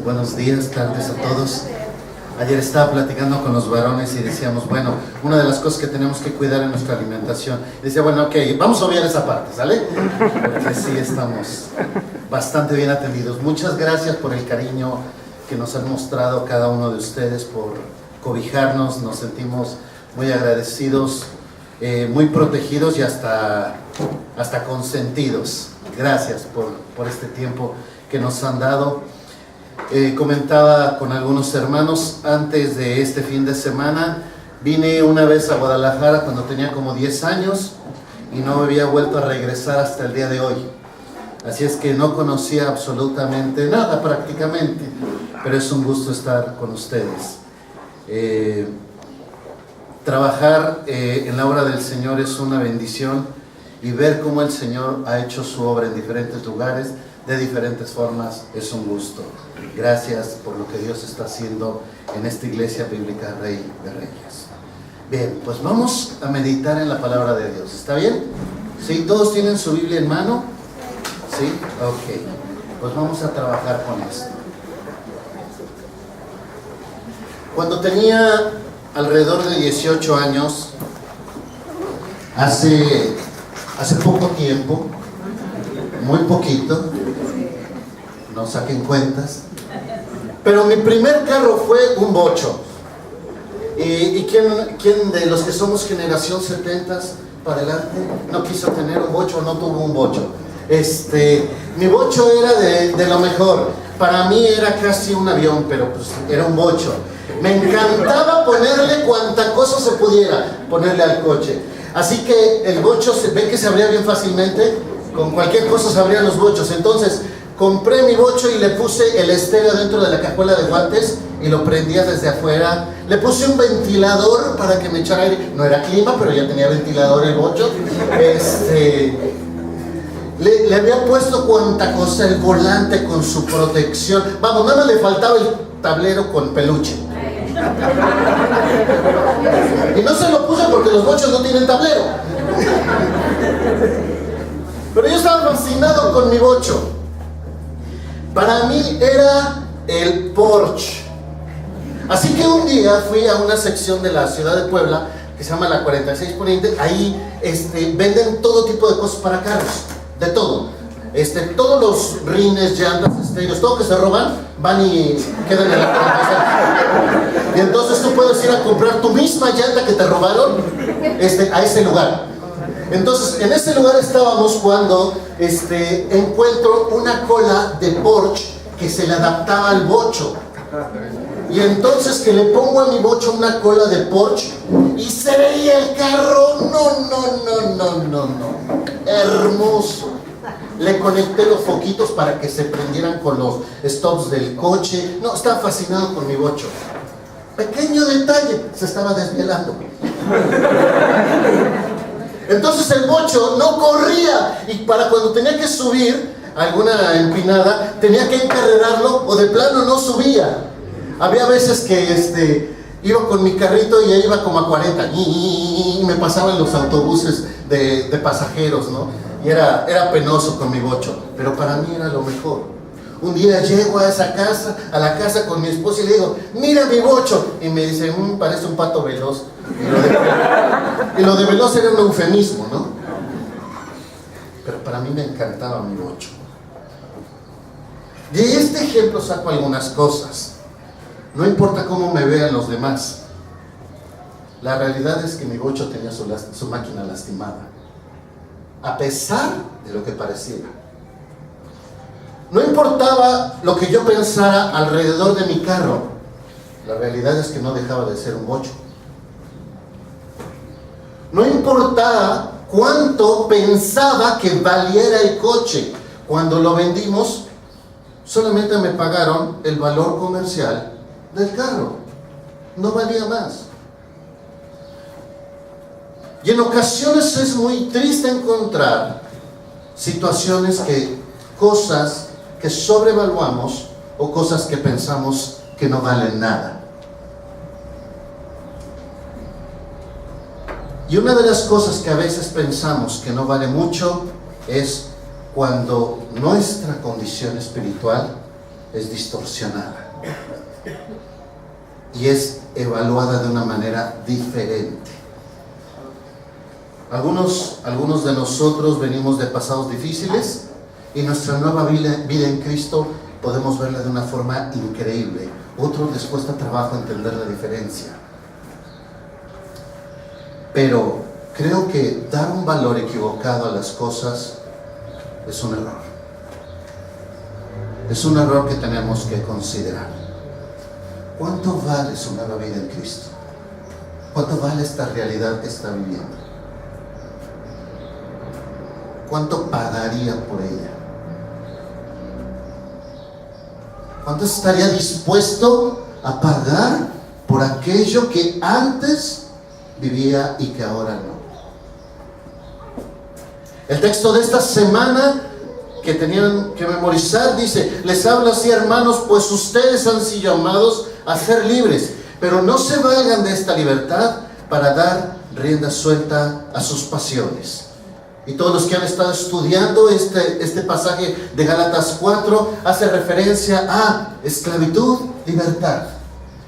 Buenos días, tardes a todos. Ayer estaba platicando con los varones y decíamos, bueno, una de las cosas que tenemos que cuidar es nuestra alimentación. Y decía, bueno, ok, vamos a obviar esa parte, ¿sale? Porque sí estamos bastante bien atendidos. Muchas gracias por el cariño que nos han mostrado cada uno de ustedes, por cobijarnos. Nos sentimos muy agradecidos, muy protegidos y hasta consentidos. Gracias por este tiempo que nos han dado. Comentaba con algunos hermanos antes de este fin de semana, vine una vez a Guadalajara cuando tenía como 10 años y no había vuelto a regresar hasta el día de hoy. Así es que no conocía absolutamente nada prácticamente, pero es un gusto estar con ustedes. Trabajar en la obra del Señor es una bendición, y ver cómo el Señor ha hecho su obra en diferentes lugares, de diferentes formas, es un gusto. Gracias por lo que Dios está haciendo en esta iglesia bíblica Rey de Reyes. Bien, pues vamos a meditar en la palabra de Dios. ¿Está bien? ¿Sí? ¿Todos tienen su Biblia en mano? ¿Sí? Ok. Pues vamos a trabajar con esto. Cuando tenía alrededor de 18 años, hace poco tiempo, muy poquito, no saquen cuentas, pero mi primer carro fue un bocho. ¿Y quién de los que somos generación 70s para adelante no quiso tener un bocho o no tuvo un bocho? Mi bocho era de lo mejor. Para mí era casi un avión, pero pues era un bocho. Me encantaba ponerle cuanta cosa se pudiera ponerle al coche. Así que el bocho ve que se abría bien fácilmente. Con cualquier cosa se abrían los bochos. Entonces compré mi bocho y le puse el estéreo dentro de la cajuela de guantes y lo prendía desde afuera. Le puse un ventilador para que me echara aire. No era clima, pero ya tenía ventilador el bocho. Le había puesto cuanta cosa, el volante con su protección. Vamos, nada más le faltaba el tablero con peluche. Y no se lo puse porque los bochos no tienen tablero. Pero yo estaba fascinado con mi bocho. Para mí era el Porsche. Así que un día fui a una sección de la ciudad de Puebla que se llama la 46 Poniente. Ahí venden todo tipo de cosas para carros, de todo. Todos los rines, llantas, estéreos, todo que se roban, van y quedan en la 46. Y entonces tú puedes ir a comprar tu misma llanta que te robaron a ese lugar. Entonces, en ese lugar estábamos cuando encuentro una cola de Porsche que se le adaptaba al bocho. Y entonces que le pongo a mi bocho una cola de Porsche y se veía el carro, no, hermoso. Le conecté los foquitos para que se prendieran con los stops del coche. No, estaba fascinado con mi bocho. Pequeño detalle, se estaba desvelando. Entonces el bocho no corría, y para cuando tenía que subir alguna empinada tenía que encarrerarlo o de plano no subía. Había veces que iba con mi carrito y ahí iba como a 40 y me pasaban los autobuses de pasajeros, ¿no? Y era penoso con mi bocho, pero para mí era lo mejor. Un día llego a la casa con mi esposa y le digo, mira mi bocho, y me dice, parece un pato veloz. Y lo de veloz era un eufemismo, ¿no? Pero para mí me encantaba mi bocho. De este ejemplo saco algunas cosas. No importa cómo me vean los demás, la realidad es que mi bocho tenía su máquina lastimada, a pesar de lo que pareciera. No importaba lo que yo pensara alrededor de mi carro, la realidad es que no dejaba de ser un bocho. No importaba cuánto pensaba que valiera el coche, cuando lo vendimos solamente me pagaron el valor comercial del carro, no valía más. Y en ocasiones es muy triste encontrar cosas que sobrevaluamos o cosas que pensamos que no valen nada. Y una de las cosas que a veces pensamos que no vale mucho es cuando nuestra condición espiritual es distorsionada y es evaluada de una manera diferente. Algunos de nosotros venimos de pasados difíciles y nuestra nueva vida en Cristo podemos verla de una forma increíble. Otros les cuesta trabajo entender la diferencia. Pero creo que dar un valor equivocado a las cosas es un error. Es un error que tenemos que considerar. ¿Cuánto vale su nueva vida en Cristo? ¿Cuánto vale esta realidad que está viviendo? ¿Cuánto pagaría por ella? ¿Cuánto estaría dispuesto a pagar por aquello que antes vivía y que ahora no? El texto de esta semana que tenían que memorizar dice: les hablo así, hermanos, pues ustedes han sido llamados a ser libres, pero no se valgan de esta libertad para dar rienda suelta a sus pasiones. Y todos los que han estado estudiando este pasaje de Gálatas 4 hace referencia a esclavitud, libertad,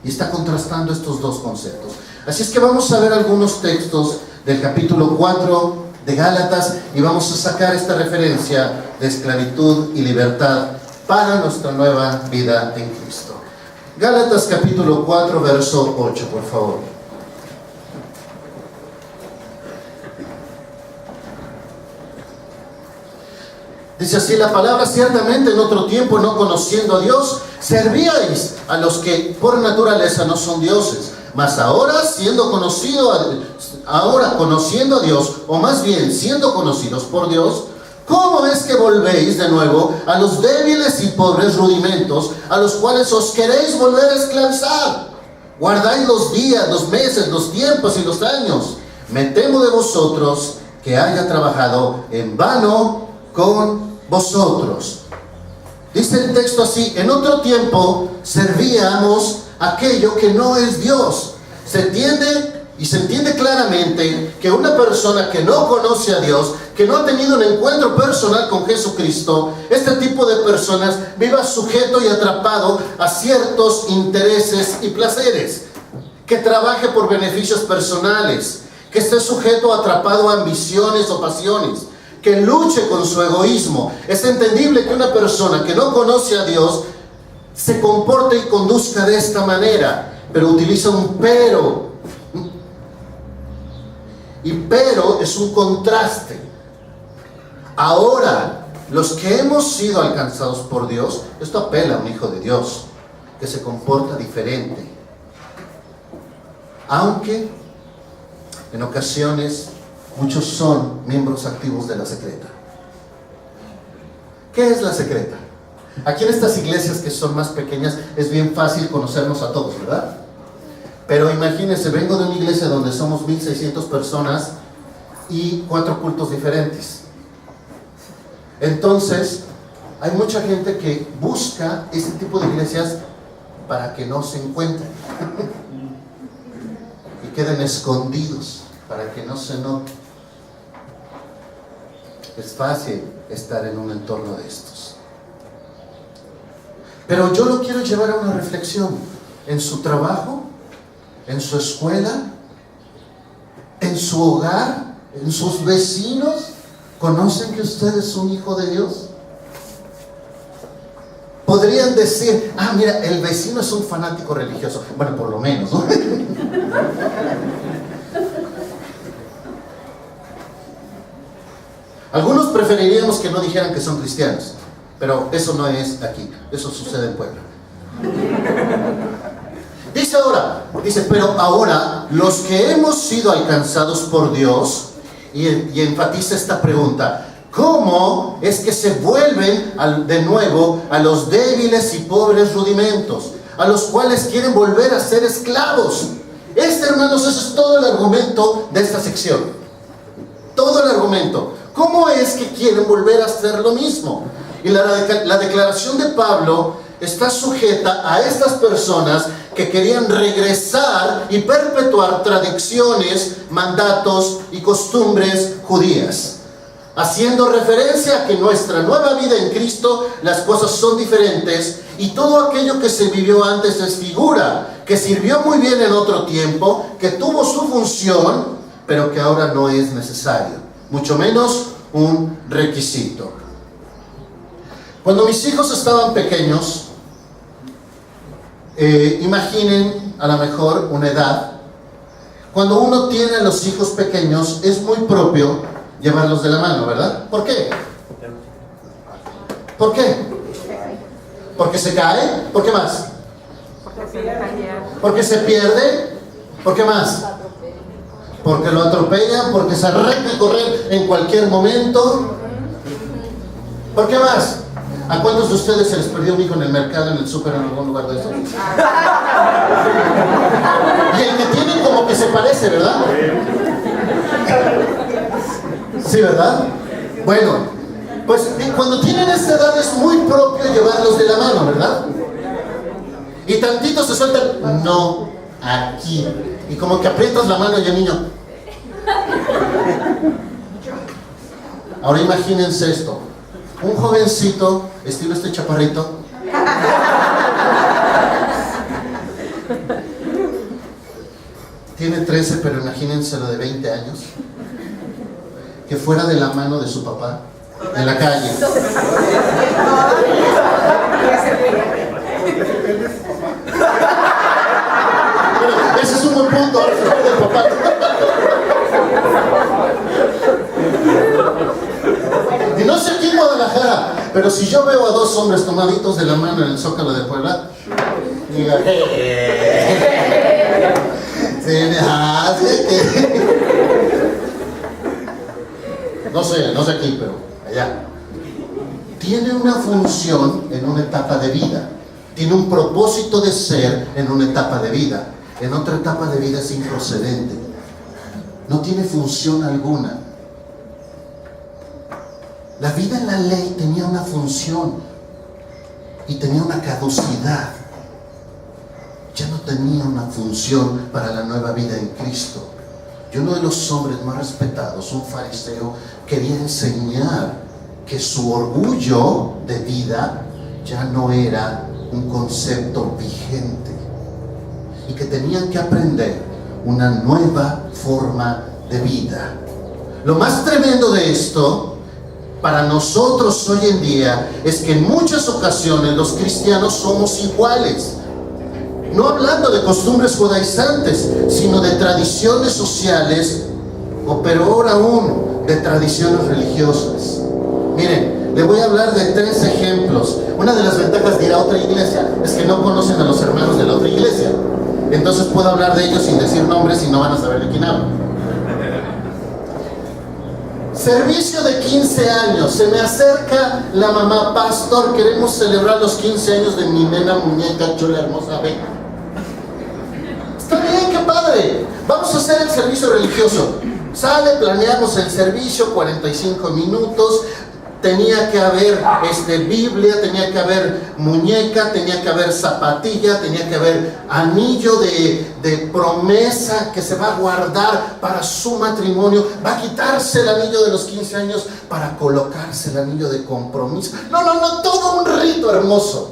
y está contrastando estos dos conceptos. Así es que vamos a ver algunos textos del capítulo 4 de Gálatas y vamos a sacar esta referencia de esclavitud y libertad para nuestra nueva vida en Cristo. Gálatas capítulo 4 verso 8, por favor. Dice así la palabra: ciertamente en otro tiempo, no conociendo a Dios, servíais a los que por naturaleza no son dioses. Mas ahora, conociendo a Dios, o más bien siendo conocidos por Dios, ¿cómo es que volvéis de nuevo a los débiles y pobres rudimentos a los cuales os queréis volver a esclavizar? Guardáis los días, los meses, los tiempos y los años. Me temo de vosotros que haya trabajado en vano con vosotros. Dice el texto así: en otro tiempo servíamos aquello que no es Dios. Se entiende claramente que una persona que no conoce a Dios, que no ha tenido un encuentro personal con Jesucristo, este tipo de personas viva sujeto y atrapado a ciertos intereses y placeres, que trabaje por beneficios personales, que esté sujeto, atrapado a ambiciones o pasiones, que luche con su egoísmo. Es entendible que una persona que no conoce a Dios se comporte y conduzca de esta manera, pero utiliza un pero. Y pero es un contraste. Ahora, los que hemos sido alcanzados por Dios, esto apela a un hijo de Dios que se comporta diferente, aunque en ocasiones muchos son miembros activos de la secreta. ¿Qué es la secreta? Aquí en estas iglesias que son más pequeñas es bien fácil conocernos a todos, ¿verdad? Pero imagínense, vengo de una iglesia donde somos 1600 personas y 4 cultos diferentes. Entonces, hay mucha gente que busca este tipo de iglesias para que no se encuentren y queden escondidos, para que no se note. Es fácil estar en un entorno de estos. Pero yo lo quiero llevar a una reflexión. En su trabajo, en su escuela, en su hogar, en sus vecinos, ¿conocen que usted es un hijo de Dios? Podrían decir: ah, mira, el vecino es un fanático religioso. Bueno, por lo menos, ¿no? Algunos preferiríamos que no dijeran que son cristianos, pero eso no es aquí, eso sucede en Puebla. Dice, pero ahora, los que hemos sido alcanzados por Dios, y enfatiza esta pregunta: ¿cómo es que se vuelven de nuevo a los débiles y pobres rudimentos, a los cuales quieren volver a ser esclavos? Hermanos, eso es todo el argumento de esta sección. Todo el argumento. ¿Cómo es que quieren volver a hacer lo mismo? Y la declaración de Pablo está sujeta a estas personas que querían regresar y perpetuar tradiciones, mandatos y costumbres judías. haciendo referencia a que nuestra nueva vida en Cristo, las cosas son diferentes y todo aquello que se vivió antes es figura, que sirvió muy bien en otro tiempo, que tuvo su función, pero que ahora no es necesario, mucho menos un requisito. Cuando mis hijos estaban pequeños, imaginen a lo mejor una edad, cuando uno tiene a los hijos pequeños es muy propio llevarlos de la mano, ¿verdad? ¿Por qué? ¿Por qué? ¿Porque se cae? ¿Por qué más? ¿Porque se pierde? ¿Por qué más? Porque lo atropellan, porque se arranca a correr en cualquier momento. ¿Por qué más? ¿A cuántos de ustedes se les perdió un hijo en el mercado, en el súper, en algún lugar de eso? Y el que tiene como que se parece, ¿verdad? Sí, ¿verdad? Bueno, pues cuando tienen esta edad es muy propio llevarlos de la mano, ¿verdad? Y tantito se sueltan, no, aquí. Y como que aprietas la mano y el niño. Ahora imagínense esto. Un jovencito, estilo este chaparrito, tiene 13, pero imagínense lo de 20 años, que fuera de la mano de su papá, en la calle. Bueno, ese es un buen punto, ahora se pierde el papá. Y no sé aquí en Guadalajara, pero si yo veo a dos hombres tomaditos de la mano en el Zócalo de Puebla, diga, se me hace que... No sé aquí, pero allá. Tiene una función en una etapa de vida, tiene un propósito de ser en una etapa de vida, en otra etapa de vida es improcedente, no tiene función alguna. La vida en la ley tenía una función y tenía una caducidad. Ya no tenía una función para la nueva vida en Cristo. Y uno de los hombres más respetados, un fariseo, quería enseñar que su orgullo de vida ya no era un concepto vigente y que tenían que aprender una nueva forma de vida. Lo más tremendo de esto para nosotros hoy en día es que en muchas ocasiones los cristianos somos iguales, no hablando de costumbres judaizantes, sino de tradiciones sociales, o peor aún, de tradiciones religiosas. Miren, le voy a hablar de 3 ejemplos. Una de las ventajas de ir a otra iglesia es que no conocen a los hermanos de la otra iglesia, entonces puedo hablar de ellos sin decir nombres y no van a saber de quién hablo. Servicio de 15 años, se me acerca la mamá, pastor, queremos celebrar los 15 años de mi nena muñeca chula hermosa, ven. Está bien, qué padre, vamos a hacer el servicio religioso. Sale, planeamos el servicio, 45 minutos, tenía que haber Biblia, tenía que haber muñeca, tenía que haber zapatilla, tenía que haber anillo de promesa que se va a guardar para su matrimonio, va a quitarse el anillo de los 15 años para colocarse el anillo de compromiso. No, todo un rito hermoso.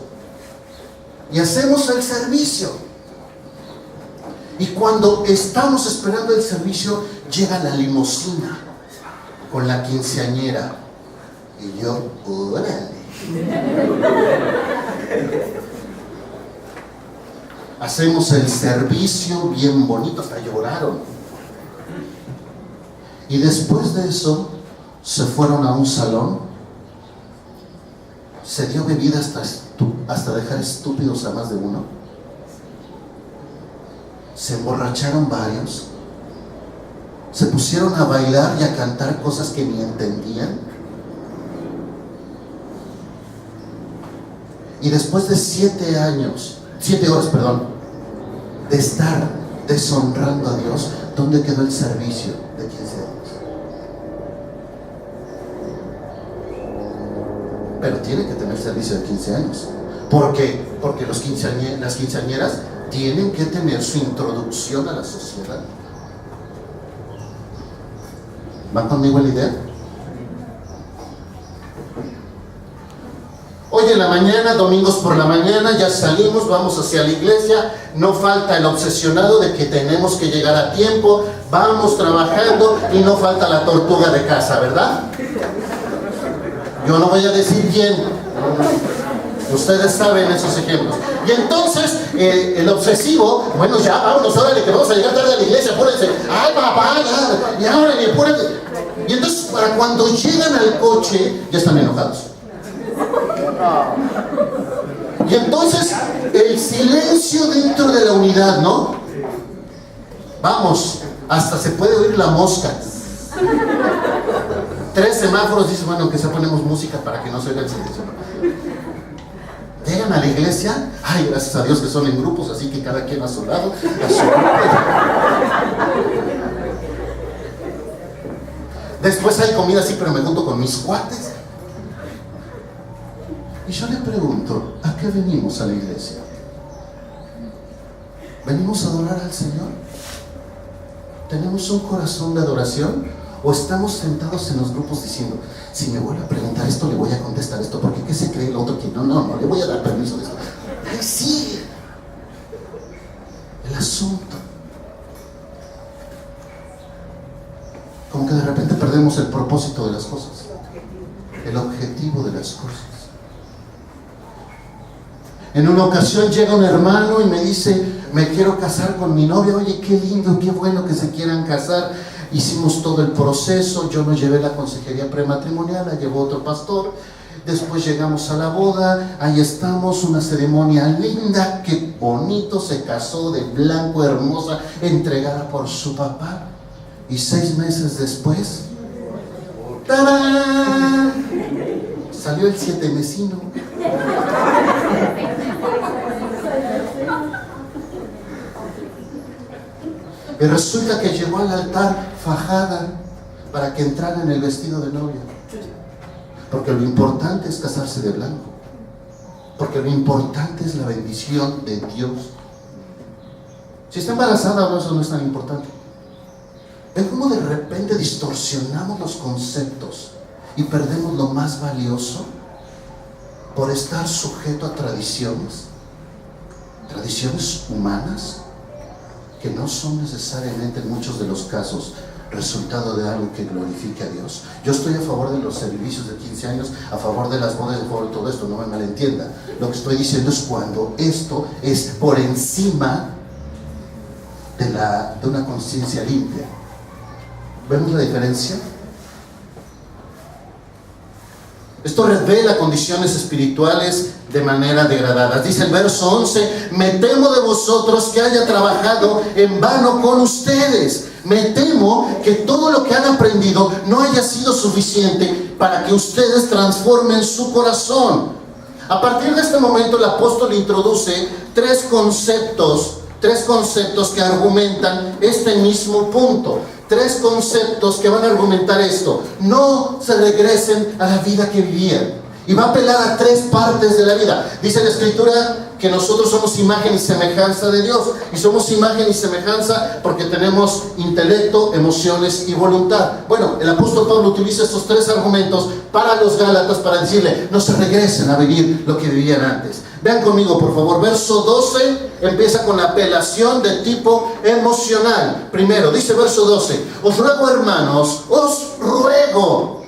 Y hacemos el servicio. Y cuando estamos esperando el servicio, llega la limusina con la quinceañera. Y yo, órale. Hacemos el servicio bien bonito, hasta lloraron. Y después de eso, se fueron a un salón. Se dio bebida hasta dejar estúpidos a más de uno. Se emborracharon varios. Se pusieron a bailar y a cantar cosas que ni entendían. Y después de 7 horas, de estar deshonrando a Dios, ¿dónde quedó el servicio de 15 años? Pero tiene que tener servicio de 15 años. ¿Por qué? Porque las quinceañeras tienen que tener su introducción a la sociedad. ¿Van conmigo en la idea? hoy en la mañana, domingos por la mañana, ya salimos, vamos hacia la iglesia, no falta el obsesionado de que tenemos que llegar a tiempo, vamos trabajando y no falta la tortuga de casa, ¿verdad? Yo no voy a decir quién, ustedes saben esos ejemplos. Y entonces el obsesivo, bueno, ya vámonos, órale, que vamos a llegar tarde a la iglesia, apúrense, ay papá, ya órale, apúrense. Y entonces para cuando llegan al coche, ya están enojados. Y entonces el silencio dentro de la unidad, ¿no? Vamos, hasta se puede oír la mosca. 3 semáforos, dice, bueno, que se ponemos música para que no se oiga el silencio. Llegan a la iglesia, ay, gracias a Dios que son en grupos, así que cada quien a su lado, a su grupo. Después hay comida así, pero me junto con mis cuates. Y yo le pregunto, ¿a qué venimos a la iglesia? ¿Venimos a adorar al Señor? ¿Tenemos un corazón de adoración? ¿O estamos sentados en los grupos diciendo, si me vuelve a preguntar esto, le voy a contestar esto, porque ¿qué se cree el otro? Que no, le voy a dar permiso de esto? ¡Ay, sí! El asunto. Como que de repente perdemos el propósito de las cosas, el objetivo de las cosas. En una ocasión llega un hermano y me dice, me quiero casar con mi novia. Oye, qué lindo, qué bueno que se quieran casar. Hicimos todo el proceso, yo no llevé la consejería prematrimonial, la llevó otro pastor. Después llegamos a la boda, ahí estamos, una ceremonia linda, qué bonito, se casó de blanco, hermosa, entregada por su papá. Y 6 meses después, ¡tarán!, salió el 7 mesino. Y resulta que llegó al altar fajada para que entrara en el vestido de novia. Porque lo importante es casarse de blanco. Porque lo importante es la bendición de Dios. Si está embarazada o no, eso no es tan importante. ¿Ven cómo de repente distorsionamos los conceptos y perdemos lo más valioso por estar sujeto a tradiciones humanas que no son necesariamente en muchos de los casos resultado de algo que glorifique a Dios? Yo estoy a favor de los servicios de 15 años, a favor de las bodas, a favor de todo esto, no me malentienda. Lo que estoy diciendo es cuando esto es por encima de una conciencia limpia. ¿Vemos la diferencia? Esto revela condiciones espirituales de manera degradada. Dice el verso 11, me temo de vosotros que haya trabajado en vano con ustedes. Me temo que todo lo que han aprendido no haya sido suficiente para que ustedes transformen su corazón. A partir de este momento el apóstol introduce 3 conceptos que argumentan este mismo punto. 3 conceptos que van a argumentar esto. No se regresen a la vida que vivían. Y va a apelar a 3 partes de la vida. Dice la Escritura que nosotros somos imagen y semejanza de Dios. Y somos imagen y semejanza porque tenemos intelecto, emociones y voluntad. Bueno, el apóstol Pablo utiliza estos 3 argumentos para los Gálatas para decirle, no se regresen a vivir lo que vivían antes. Vean conmigo, por favor, verso 12 empieza con la apelación de tipo emocional. Primero, dice verso 12, os ruego, hermanos, os ruego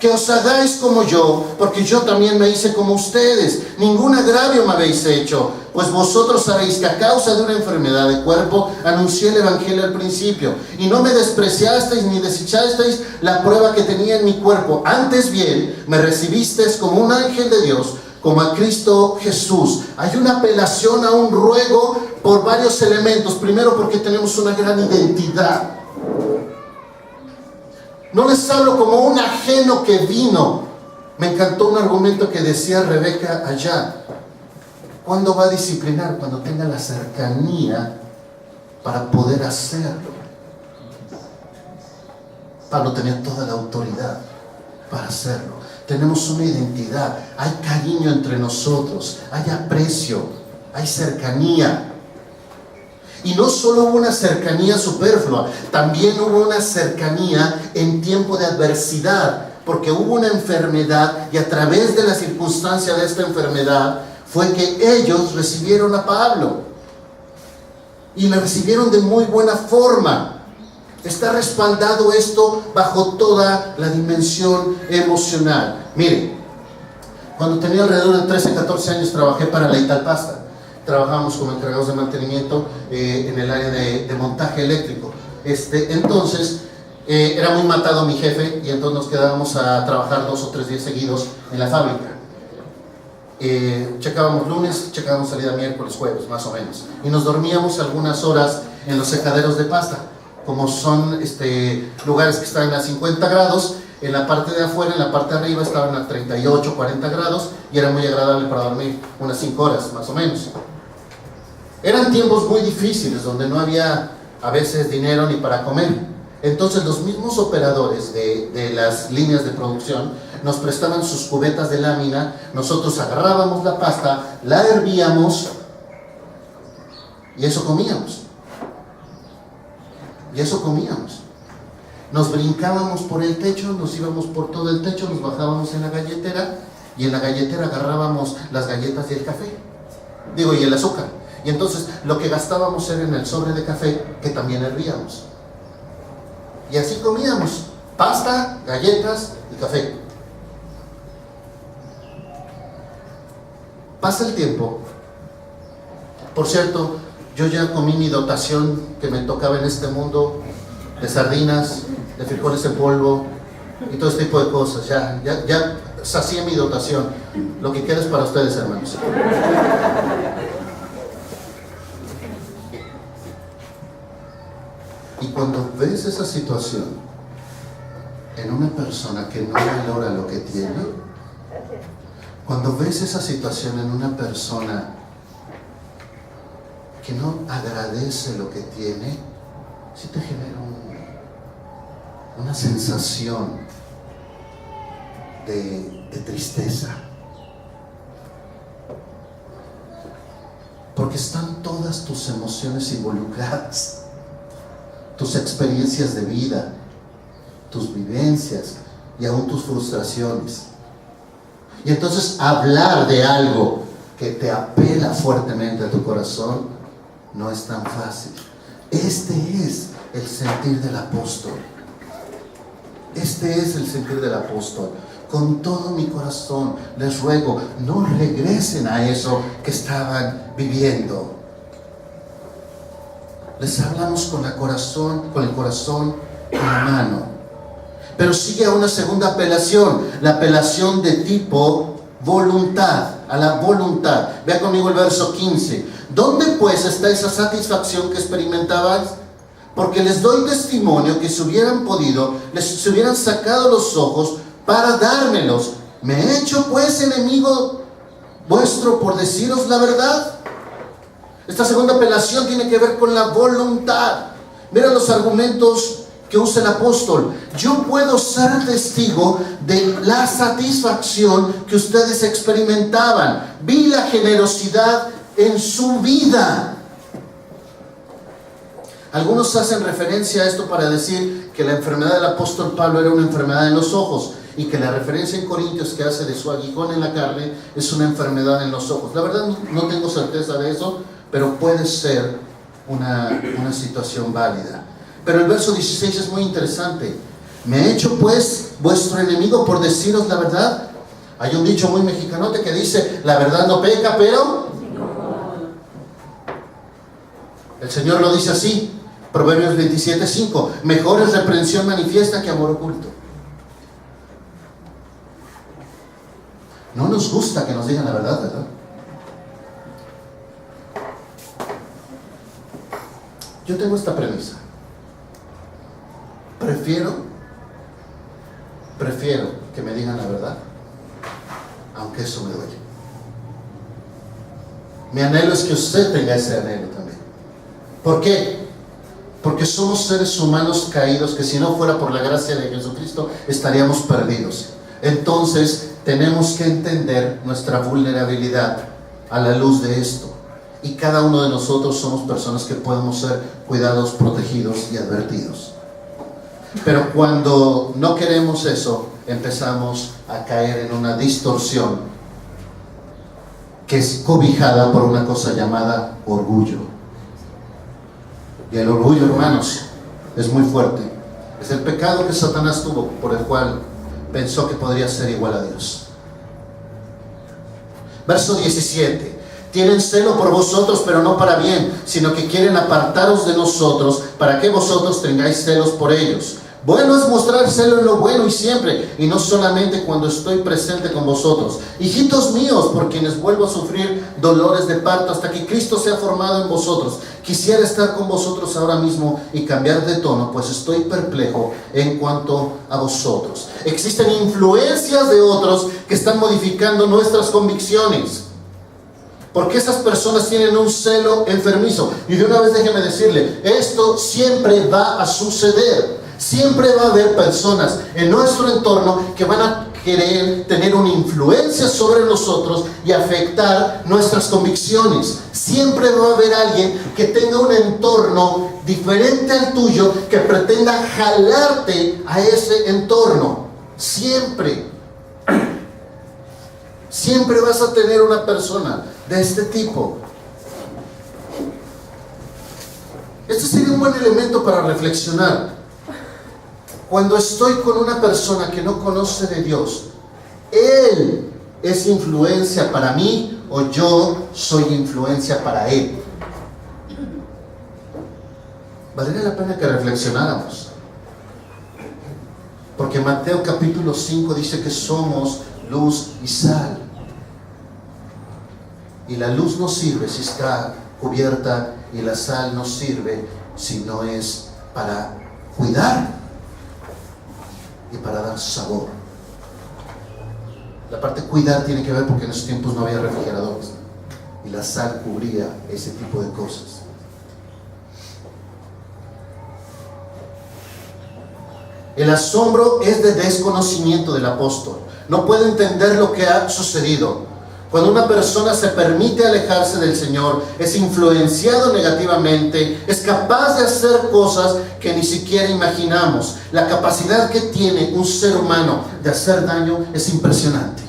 que os hagáis como yo, porque yo también me hice como ustedes. Ningún agravio me habéis hecho, pues vosotros sabéis que a causa de una enfermedad de cuerpo anuncié el evangelio al principio, y no me despreciasteis ni desechasteis la prueba que tenía en mi cuerpo. Antes bien, me recibisteis como un ángel de Dios, como a Cristo Jesús. Hay una apelación a un ruego por varios elementos. Primero, porque tenemos una gran identidad. No les hablo como un ajeno que vino. Me encantó un argumento que decía Rebeca allá. ¿Cuándo va a disciplinar? Cuando tenga la cercanía para poder hacerlo. Pablo tenía toda la autoridad para hacerlo. Tenemos una identidad, hay cariño entre nosotros, hay aprecio, hay cercanía. Y no solo hubo una cercanía superflua, también hubo una cercanía en tiempo de adversidad. porque hubo una enfermedad y a través de la circunstancia de esta enfermedad fue que ellos recibieron a Pablo y le recibieron de muy buena forma. Está respaldado esto bajo toda la dimensión emocional. Mire, cuando tenía alrededor de 13, 14 años trabajé para la Italpasta. Trabajamos como encargados de mantenimiento en el área de montaje eléctrico. Entonces, era muy matado mi jefe y entonces nos quedábamos a trabajar 2 o 3 días seguidos en la fábrica. Checábamos lunes, checábamos salida miércoles, jueves, más o menos. Y nos dormíamos algunas horas en los secaderos de pasta. Como son lugares que están a 50 grados, en la parte de afuera, en la parte de arriba estaban a 38, 40 grados y era muy agradable para dormir, unas 5 horas más o menos. Eran tiempos muy difíciles donde no había a veces dinero ni para comer. Entonces los mismos operadores de las líneas de producción nos prestaban sus cubetas de lámina, nosotros agarrábamos la pasta, la hervíamos y eso comíamos. Y eso comíamos. Nos brincábamos por el techo, nos íbamos por todo el techo, nos bajábamos en la galletera y en la galletera agarrábamos las galletas y el café. Y el azúcar. Y entonces lo que gastábamos era en el sobre de café que también hervíamos. Y así comíamos pasta, galletas y café. Pasa el tiempo. Por cierto, yo ya comí mi dotación que me tocaba en este mundo de sardinas, de frijoles en polvo y todo este tipo de cosas. Ya sacié mi dotación. Lo que queda es para ustedes, hermanos. Y cuando ves esa situación en una persona que no valora lo que tiene, cuando ves esa situación en una persona que no agradece lo que tiene, sí te genera una sensación de tristeza. Porque están todas tus emociones involucradas, tus experiencias de vida, tus vivencias y aún tus frustraciones. Y entonces hablar de algo que te apela fuertemente a tu corazón no es tan fácil. Este es el sentir del apóstol. Este es el sentir del apóstol. Con todo mi corazón les ruego, no regresen a eso que estaban viviendo. Les hablamos con el corazón en la mano. Pero sigue una segunda apelación, la apelación de tipo voluntad, a la voluntad. Vea conmigo el verso 15. ¿Dónde pues está esa satisfacción que experimentabais? Porque les doy testimonio que si hubieran podido, les hubieran sacado los ojos para dármelos. ¿Me he hecho pues enemigo vuestro por deciros la verdad? Esta segunda apelación tiene que ver con la voluntad. Mira los argumentos que usa el apóstol. Yo puedo ser testigo de la satisfacción que ustedes experimentaban. Vi la generosidad en su vida. Algunos hacen referencia a esto para decir que la enfermedad del apóstol Pablo era una enfermedad en los ojos y que la referencia en Corintios que hace de su aguijón en la carne es una enfermedad en los ojos. La verdad no tengo certeza de eso, pero puede ser una situación válida. Pero el verso 16 es muy interesante. ¿Me he hecho pues vuestro enemigo por deciros la verdad? Hay un dicho muy mexicanote que dice, la verdad no peca, pero... El Señor lo dice así, Proverbios 27:5, mejor es reprensión manifiesta que amor oculto. No nos gusta que nos digan la verdad, ¿verdad? Yo tengo esta premisa. Prefiero que me digan la verdad, aunque eso me duele. Mi anhelo es que usted tenga ese anhelo también. ¿Por qué? Porque somos seres humanos caídos que si no fuera por la gracia de Jesucristo estaríamos perdidos. Entonces tenemos que entender nuestra vulnerabilidad a la luz de esto. Y cada uno de nosotros somos personas que podemos ser cuidados, protegidos y advertidos. Pero cuando no queremos eso, empezamos a caer en una distorsión que es cobijada por una cosa llamada orgullo. Y el orgullo, hermanos, es muy fuerte. Es el pecado que Satanás tuvo, por el cual pensó que podría ser igual a Dios. Verso 17. Tienen celo por vosotros, pero no para bien, sino que quieren apartaros de nosotros, para que vosotros tengáis celos por ellos. Bueno es mostrar celo en lo bueno y siempre, y no solamente cuando estoy presente con vosotros. Hijitos míos, por quienes vuelvo a sufrir dolores de parto hasta que Cristo sea formado en vosotros. Quisiera estar con vosotros ahora mismo y cambiar de tono, pues estoy perplejo en cuanto a vosotros. Existen influencias de otros que están modificando nuestras convicciones, porque esas personas tienen un celo enfermizo. Y de una vez déjeme decirle, esto siempre va a suceder. Siempre va a haber personas en nuestro entorno que van a querer tener una influencia sobre nosotros y afectar nuestras convicciones. Siempre va a haber alguien que tenga un entorno diferente al tuyo, que pretenda jalarte a ese entorno. Siempre. Siempre vas a tener una persona de este tipo. Este sería un buen elemento para reflexionar. Cuando estoy con una persona que no conoce de Dios, ¿Él es influencia para mí o yo soy influencia para Él? Valdría la pena que reflexionáramos. Porque Mateo capítulo 5 dice que somos luz y sal. Y la luz no sirve si está cubierta, y la sal no sirve si no es para cuidar y para dar sabor. La parte de cuidar tiene que ver porque en esos tiempos no había refrigeradores, y la sal cubría ese tipo de cosas. El asombro es de desconocimiento del apóstol. No puede entender lo que ha sucedido. Cuando una persona se permite alejarse del Señor, es influenciado negativamente, es capaz de hacer cosas que ni siquiera imaginamos. La capacidad que tiene un ser humano de hacer daño es impresionante.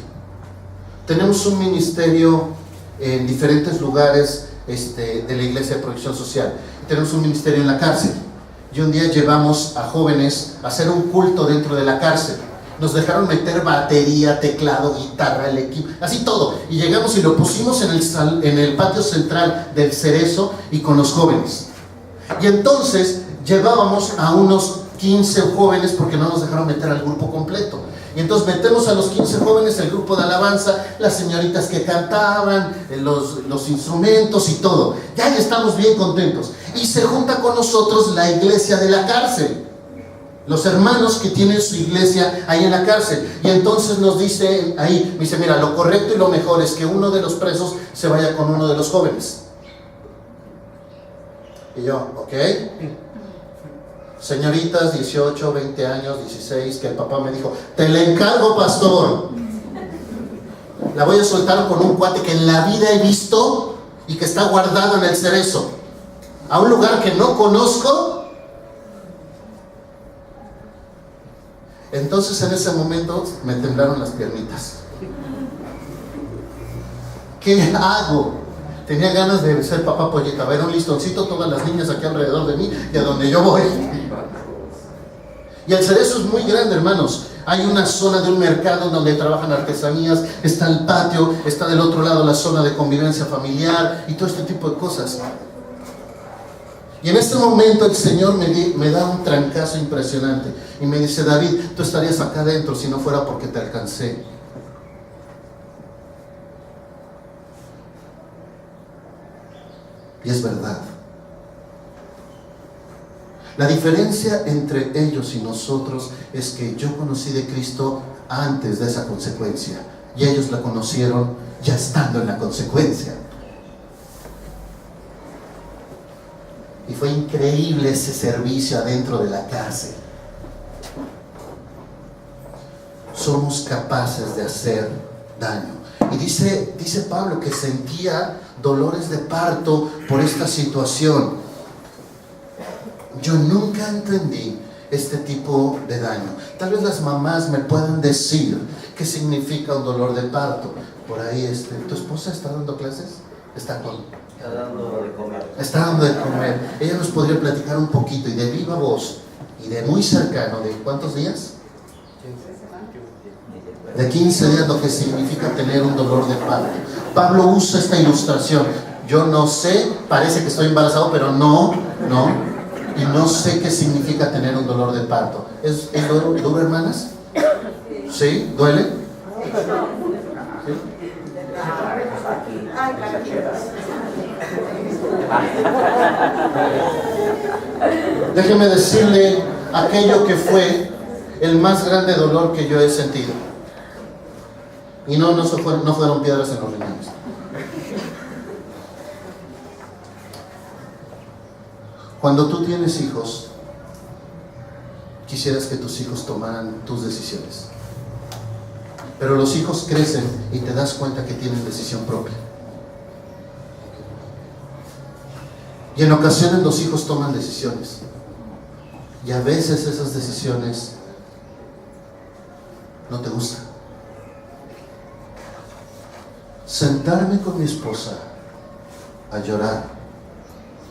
Tenemos un ministerio en diferentes lugares de la Iglesia de Protección Social. Tenemos un ministerio en la cárcel. Y un día llevamos a jóvenes a hacer un culto dentro de la cárcel. Nos dejaron meter batería, teclado, guitarra, el equipo, así todo. Y llegamos y lo pusimos en el patio central del Cerezo y con los jóvenes. Y entonces llevábamos a unos 15 jóvenes porque no nos dejaron meter al grupo completo. Y entonces metemos a los 15 jóvenes, el grupo de alabanza, las señoritas que cantaban, los instrumentos y todo. Ya estamos bien contentos. Y se junta con nosotros la iglesia de la cárcel. Los hermanos que tienen su iglesia ahí en la cárcel. Y entonces nos dice ahí, me dice, mira, lo correcto y lo mejor es que uno de los presos se vaya con uno de los jóvenes. Y yo, ok. Señoritas, 18, 20 años, 16, que el papá me dijo, te le encargo, pastor. La voy a soltar con un cuate que en la vida he visto y que está guardado en el Cerezo, a un lugar que no conozco. Entonces en ese momento me temblaron las piernitas. ¿Qué hago? Tenía ganas de ser papá pollita, ver un listoncito, todas las niñas aquí alrededor de mí y a donde yo voy. Y el Cerezo es muy grande, hermanos. Hay una zona de un mercado donde trabajan artesanías, está el patio, está del otro lado la zona de convivencia familiar y todo este tipo de cosas. Y en este momento el Señor me da un trancazo impresionante y me dice, David, tú estarías acá adentro si no fuera porque te alcancé. Y es verdad. La diferencia entre ellos y nosotros es que yo conocí de Cristo antes de esa consecuencia y ellos la conocieron ya estando en la consecuencia. Y fue increíble ese servicio adentro de la cárcel. Somos capaces de hacer daño. Y dice Pablo que sentía dolores de parto por esta situación. Yo nunca entendí este tipo de daño. Tal vez las mamás me puedan decir qué significa un dolor de parto. Por ahí, ¿tu esposa está dando clases? Está dando de comer. Está dando de comer. Ella nos podría platicar un poquito y de viva voz y de muy cercano, ¿de cuántos días? De 15 días, lo que significa tener un dolor de parto. Pablo usa esta ilustración. Yo no sé, parece que estoy embarazado, pero no. Y no sé qué significa tener un dolor de parto. ¿Es duro, hermanas? ¿Sí? ¿Duele? ¿Sí? Déjeme decirle aquello que fue el más grande dolor que yo he sentido. Y no fueron piedras en los riñones. Cuando tú tienes hijos, quisieras que tus hijos tomaran tus decisiones. Pero los hijos crecen y te das cuenta que tienen decisión propia. Y en ocasiones los hijos toman decisiones. Y a veces esas decisiones no te gustan. Sentarme con mi esposa a llorar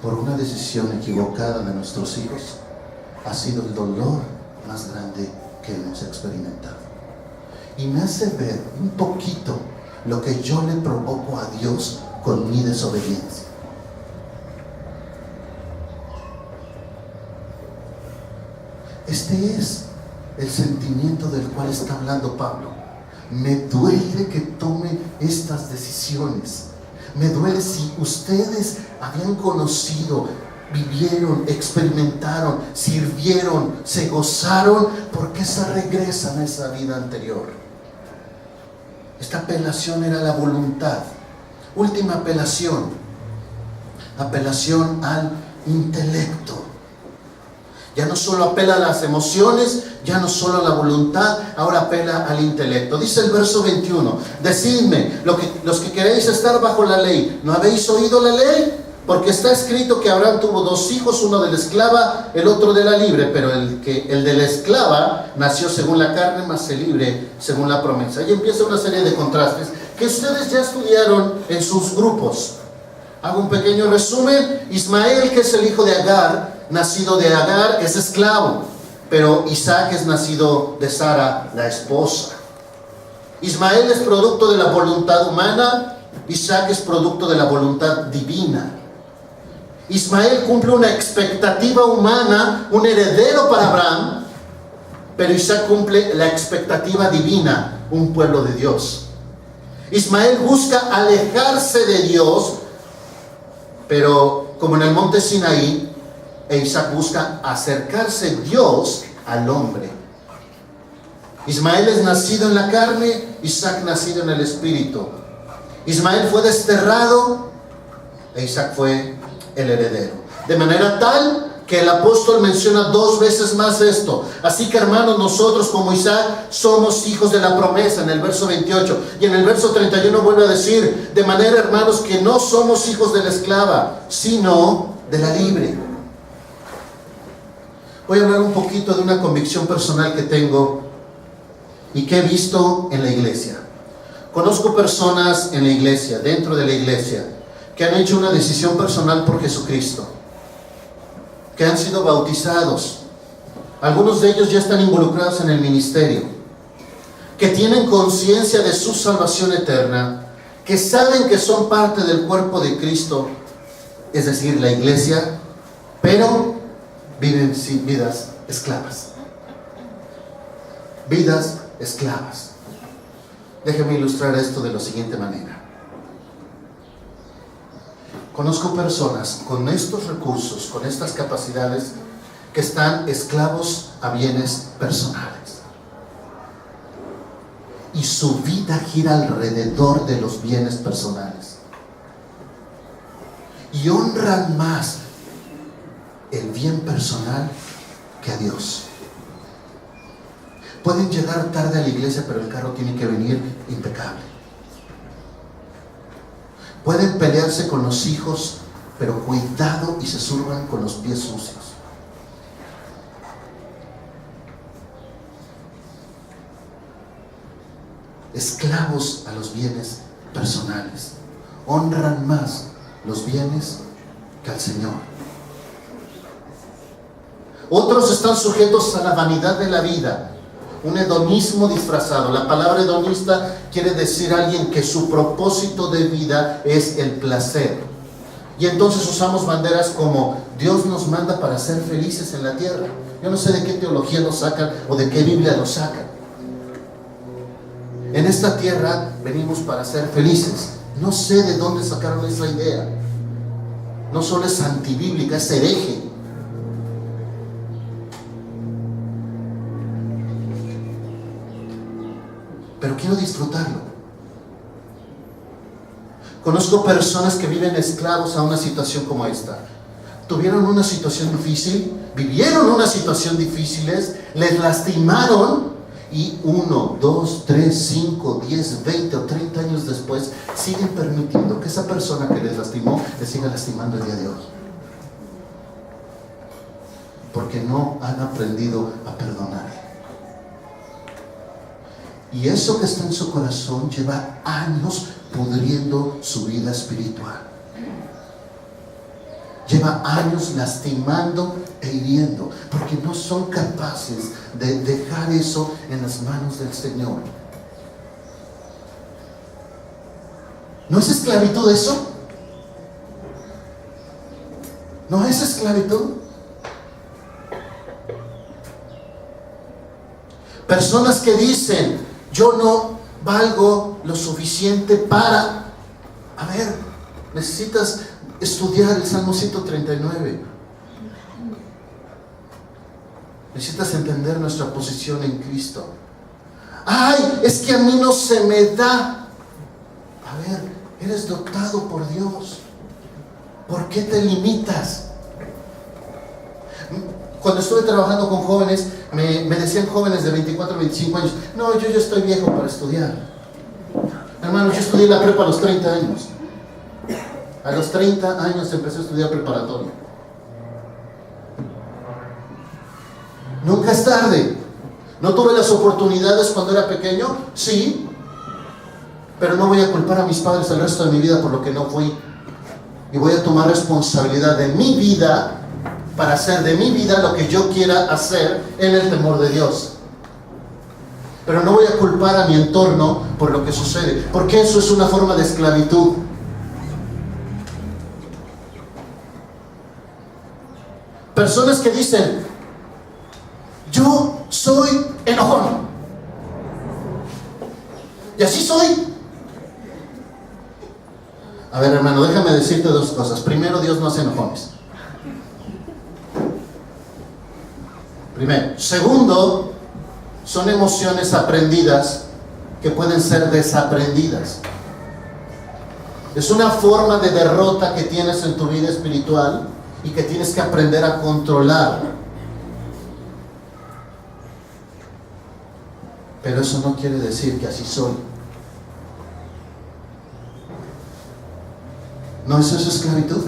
por una decisión equivocada de nuestros hijos ha sido el dolor más grande que hemos experimentado. Y me hace ver un poquito lo que yo le provoco a Dios con mi desobediencia. Este es el sentimiento del cual está hablando Pablo. Me duele que tome estas decisiones. Me duele si ustedes habían conocido, vivieron, experimentaron, sirvieron, se gozaron, ¿por qué se regresan a esa vida anterior? Esta apelación era la voluntad. Última apelación. Apelación al intelecto. Ya no solo apela a las emociones, ya no solo a la voluntad, ahora apela al intelecto. Dice el verso 21, decidme, los que queréis estar bajo la ley, ¿no habéis oído la ley? Porque está escrito que Abraham tuvo 2 hijos, uno de la esclava, el otro de la libre, pero el de la esclava nació según la carne, mas el libre según la promesa. Y empieza una serie de contrastes que ustedes ya estudiaron en sus grupos. Hago un pequeño resumen. Ismael, que es el hijo de Agar, nacido de Agar, es esclavo, pero Isaac es nacido de Sara, la esposa. Ismael es producto de la voluntad humana, Isaac es producto de la voluntad divina. Ismael cumple una expectativa humana, un heredero para Abraham, pero Isaac cumple la expectativa divina, un pueblo de Dios. Ismael busca alejarse de Dios, pero como en el monte Sinaí, Isaac busca acercarse Dios al hombre. Ismael es nacido en la carne, Isaac nacido en el espíritu. Ismael fue desterrado e Isaac fue el heredero. De manera tal que el apóstol menciona 2 veces más esto. Así que, hermanos, nosotros como Isaac somos hijos de la promesa, en el verso 28. Y en el verso 31 vuelve a decir, de manera, hermanos, que no somos hijos de la esclava, sino de la libre. Voy a hablar un poquito de una convicción personal que tengo y que he visto en la iglesia. Conozco personas en la iglesia, dentro de la iglesia, que han hecho una decisión personal por Jesucristo, que han sido bautizados. Algunos de ellos ya están involucrados en el ministerio, que tienen conciencia de su salvación eterna, que saben que son parte del cuerpo de Cristo, es decir, la iglesia, pero viven sin vidas esclavas. Vidas esclavas. Déjeme ilustrar esto de la siguiente manera. Conozco personas con estos recursos, con estas capacidades, que están esclavos a bienes personales. Y su vida gira alrededor de los bienes personales. Y honran más el bien personal que a Dios. Pueden llegar tarde a la iglesia, pero el carro tiene que venir impecable. Pueden pelearse con los hijos, pero cuidado y se surban con los pies sucios. esclavos a los bienes personales. Honran más los bienes que al Señor. Otros están sujetos a la vanidad de la vida, un hedonismo disfrazado. La palabra hedonista quiere decir alguien que su propósito de vida es el placer. Y entonces usamos banderas como Dios nos manda para ser felices en la tierra. Yo no sé de qué teología lo sacan o de qué Biblia lo sacan. En esta tierra venimos para ser felices. No sé de dónde sacaron esa idea. No solo es antibíblica, es hereje. Pero quiero disfrutarlo. Conozco personas que viven esclavos a una situación como esta. Tuvieron una situación difícil, vivieron una situación difícil, les lastimaron, y 1, 2, 3, 5, 10, 20 o 30 años después siguen permitiendo que esa persona que les lastimó les siga lastimando el día de hoy. Porque no han aprendido a perdonar. Y eso que está en su corazón lleva años pudriendo su vida espiritual. Lleva años lastimando e hiriendo, porque no son capaces de dejar eso en las manos del Señor. ¿No es esclavitud eso? ¿No es esclavitud? Personas que dicen, yo no valgo lo suficiente para... A ver, necesitas estudiar el Salmo 139. Necesitas entender nuestra posición en Cristo. Ay, es que a mí no se me da. A ver, eres dotado por Dios. ¿Por qué te limitas? Cuando estuve trabajando con jóvenes, me decían jóvenes de 24, 25 años, no, yo ya estoy viejo para estudiar. Hermano, yo estudié la prepa a los 30 años. A los 30 años empecé a estudiar preparatoria. Nunca es tarde. ¿No tuve las oportunidades cuando era pequeño? Sí. Pero no voy a culpar a mis padres el resto de mi vida por lo que no fui. Y voy a tomar responsabilidad de mi vida para hacer de mi vida lo que yo quiera hacer en el temor de Dios. Pero no voy a culpar a mi entorno por lo que sucede, porque eso es una forma de esclavitud. Personas que dicen, yo soy enojón, y así soy. A ver, hermano, déjame decirte dos cosas. Primero, Dios no hace enojones. Primero. Segundo, son emociones aprendidas que pueden ser desaprendidas. Es una forma de derrota que tienes en tu vida espiritual y que tienes que aprender a controlar. Pero eso no quiere decir que así soy. ¿No es eso esclavitud?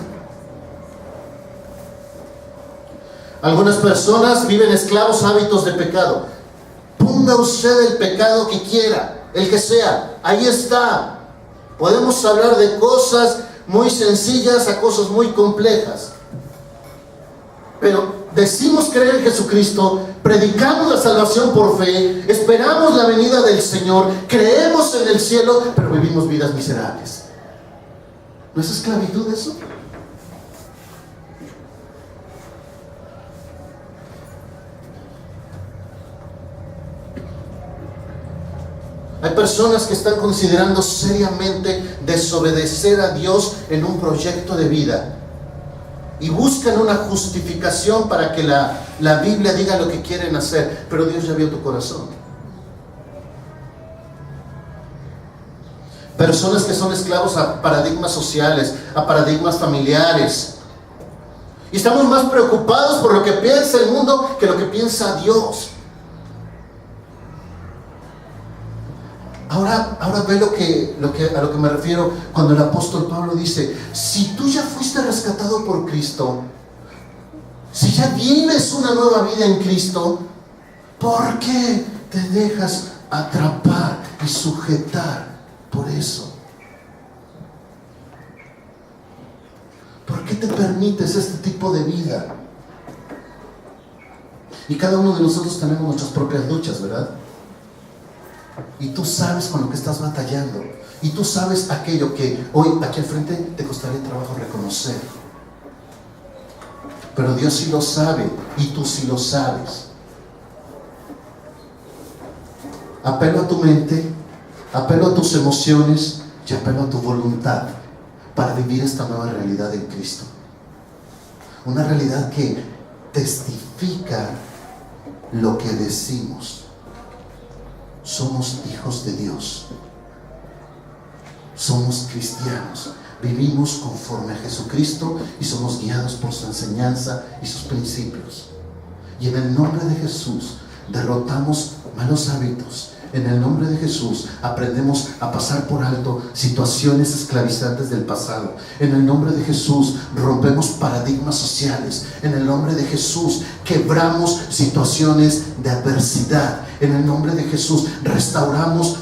Algunas personas viven esclavos a hábitos de pecado. Ponga usted el pecado que quiera, el que sea, ahí está. Podemos hablar de cosas muy sencillas a cosas muy complejas. Pero decimos creer en Jesucristo, predicamos la salvación por fe, esperamos la venida del Señor, creemos en el cielo, pero vivimos vidas miserables. ¿No es esclavitud eso? Hay personas que están considerando seriamente desobedecer a Dios en un proyecto de vida y buscan una justificación para que la Biblia diga lo que quieren hacer, pero Dios ya vio tu corazón. Personas que son esclavos a paradigmas sociales, a paradigmas familiares, y estamos más preocupados por lo que piensa el mundo que lo que piensa Dios. Ahora ve a lo que me refiero cuando el apóstol Pablo dice, si tú ya fuiste rescatado por Cristo, si ya vives una nueva vida en Cristo, ¿por qué te dejas atrapar y sujetar por eso. ¿Por qué te permites este tipo de vida? Y cada uno de nosotros tenemos nuestras propias luchas, ¿verdad? Y tú sabes con lo que estás batallando. Y tú sabes aquello que hoy aquí al frente te costaría trabajo reconocer. Pero Dios sí lo sabe y tú sí lo sabes. Apelo a tu mente, apelo a tus emociones y apelo a tu voluntad para vivir esta nueva realidad en Cristo. Una realidad que testifica lo que decimos. Somos hijos de Dios. Somos cristianos. Vivimos conforme a Jesucristo y somos guiados por su enseñanza y sus principios. Y en el nombre de Jesús derrotamos malos hábitos. En el nombre de Jesús aprendemos a pasar por alto situaciones esclavizantes del pasado. En el nombre de Jesús rompemos paradigmas sociales. En el nombre de Jesús quebramos situaciones de adversidad. En el nombre de Jesús restauramos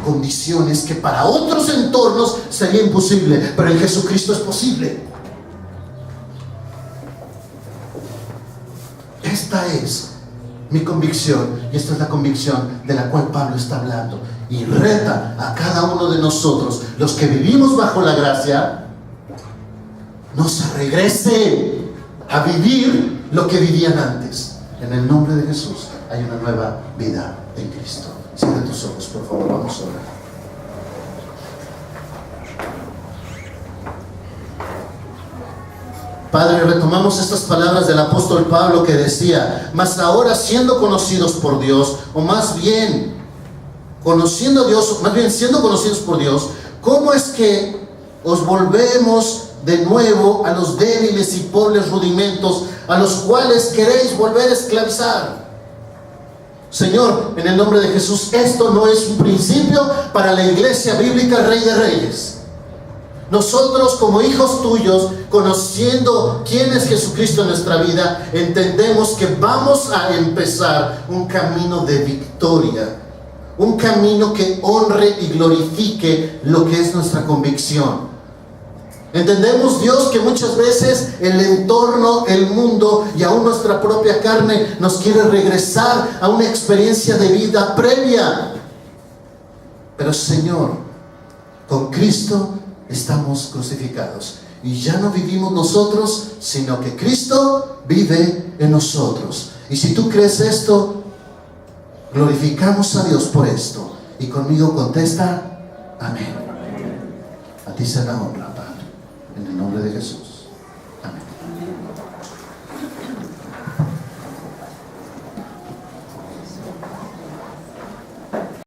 condiciones que para otros entornos sería imposible, pero en Jesucristo es posible. Esta es mi convicción y esta es la convicción de la cual Pablo está hablando y reta a cada uno de nosotros, los que vivimos bajo la gracia, no se regrese a vivir lo que vivían antes. En el nombre de Jesús hay una nueva vida en Cristo. Cierra tus ojos, por favor, vamos a orar. Padre, retomamos estas palabras del apóstol Pablo que decía: mas ahora siendo conocidos por Dios, o más bien conociendo a Dios, más bien siendo conocidos por Dios, ¿cómo es que os volvemos de nuevo a los débiles y pobres rudimentos a los cuales queréis volver a esclavizar? Señor, en el nombre de Jesús, esto no es un principio para la iglesia bíblica Rey de Reyes. Nosotros como hijos tuyos, conociendo quién es Jesucristo en nuestra vida, entendemos que vamos a empezar un camino de victoria, un camino que honre y glorifique lo que es nuestra convicción. Entendemos, Dios, que muchas veces el entorno, el mundo y aún nuestra propia carne nos quiere regresar a una experiencia de vida previa. Pero Señor, con Cristo estamos crucificados y ya no vivimos nosotros, sino que Cristo vive en nosotros. Y si tú crees esto, glorificamos a Dios por esto. Y conmigo contesta: amén. A ti sea la honra, Padre, en el nombre de Jesús.